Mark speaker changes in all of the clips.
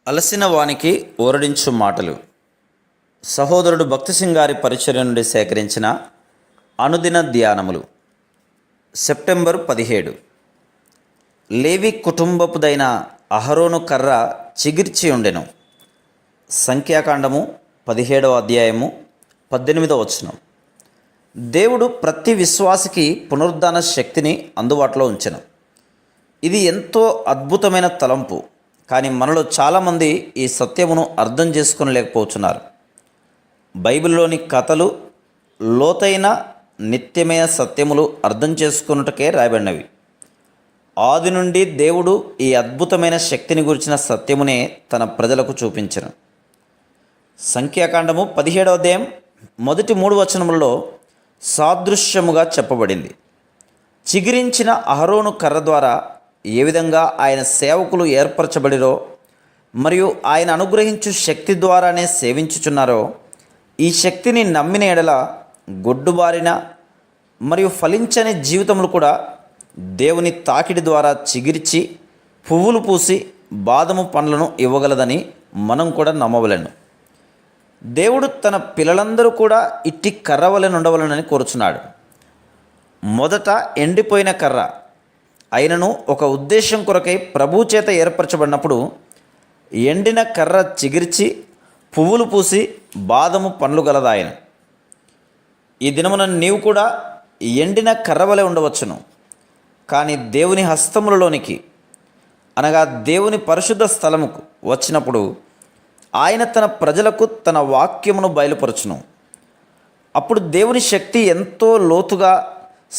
Speaker 1: అలసిన వానికి ఓరడించు మాటలు. సహోదరుడు భక్తిసింగ్ గారి పరిచర్య నుండి సేకరించిన అనుదిన ధ్యానములు. సెప్టెంబర్ 17. లేవి కుటుంబపుదైన అహరోను కర్ర చిగిర్చి ఉండెను. సంఖ్యాకాండము 17వ అధ్యాయము 18వ వచనం. దేవుడు ప్రతి విశ్వాసికి పునరుద్ధాన శక్తిని అందుబాటులో ఉంచెను. ఇది ఎంతో అద్భుతమైన తలంపు. కానీ మనలో చాలామంది ఈ సత్యమును అర్థం చేసుకోలేకపోతున్నారు. బైబిల్లోని కథలు లోతైన నిత్యమైన సత్యములు అర్థం చేసుకున్నటకే రాయబడినవి. ఆది నుండి దేవుడు ఈ అద్భుతమైన శక్తిని గురించిన సత్యమునే తన ప్రజలకు చూపించెను. సంఖ్యాకాండము 17వ అధ్యాయం మొదటి 3 వచనములలో సాదృశ్యముగా చెప్పబడింది. చిగిరించిన అహరోను కర్ర ద్వారా ఏ విధంగా ఆయన సేవకులు ఏర్పరచబడిరో మరియు ఆయన అనుగ్రహించు శక్తి ద్వారానే సేవించుచున్నారో, ఈ శక్తిని నమ్మిన ఎడల గొడ్డుబారిన మరియు ఫలించని జీవితములు కూడా దేవుని తాకిడి ద్వారా చిగిర్చి పువ్వులు పూసి బాదము పండ్లను ఇవ్వగలదని మనం కూడా నమ్మవలెను. దేవుడు తన పిల్లలందరూ కూడా ఇట్టి కర్ర వలె ఉండవలెనని కోరుచున్నాడు. మొదట ఎండిపోయిన కర్ర అయినను ఒక ఉద్దేశం కొరకై ప్రభు చేత ఏర్పరచబడినప్పుడు ఎండిన కర్ర చిగిర్చి పువ్వులు పూసి బాదము పండ్లు గలదాయను. ఈ దినమున నీవు కూడా ఎండిన కర్ర వలె ఉండవచ్చును. కానీ దేవుని హస్తములలోనికి అనగా దేవుని పరిశుద్ధ స్థలముకు వచ్చినప్పుడు ఆయన తన ప్రజలకు తన వాక్యమును బయలుపరచును. అప్పుడు దేవుని శక్తి ఎంతో లోతుగా,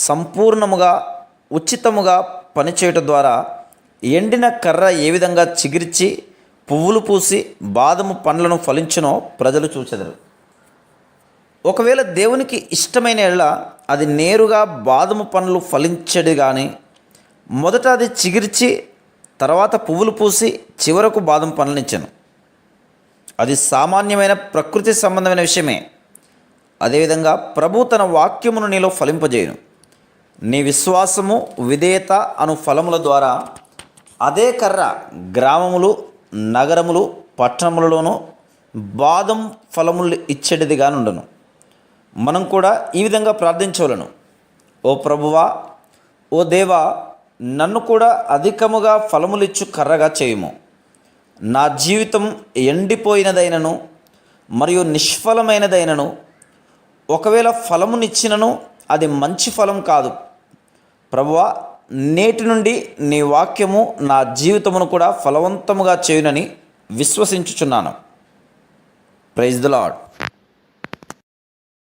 Speaker 1: సంపూర్ణముగా, ఉచితముగా పనిచేయటం ద్వారా ఎండిన కర్ర ఏ విధంగా చిగిర్చి పువ్వులు పూసి బాదము పండ్లను ఫలించునో ప్రజలు చూచెదరు. ఒకవేళ దేవునికి ఇష్టమైన ఎడల అది నేరుగా బాదము పండ్లు ఫలించడు. కానీ మొదట అది చిగిర్చి తర్వాత పువ్వులు పూసి చివరకు బాదం పండ్లనిచ్చెను. అది సామాన్యమైన ప్రకృతి సంబంధమైన విషయమే. అదేవిధంగా ప్రభు తన వాక్యమును నీలో ఫలింపజేయును. నీ విశ్వాసము, విధేయత అను ఫలముల ద్వారా అదే కర్ర గ్రామములు, నగరములు, పట్టణములలోనూ బాదం ఫలములు ఇచ్చేటిదిగా నుండును. మనం కూడా ఈ విధంగా ప్రార్థించవలను. ఓ ప్రభువా, ఓ దేవా, నన్ను కూడా అధికముగా ఫలములిచ్చు కర్రగా చేయుము. నా జీవితం ఎండిపోయినదైనను మరియు నిష్ఫలమైనదైనను, ఒకవేళ ఫలమునిచ్చినను అది మంచి ఫలం కాదు. ప్రభువా, నేటి నుండి నీ వాక్యము నా జీవితమును కూడా ఫలవంతముగా చేయునని విశ్వసించుచున్నాను. Praise the lord.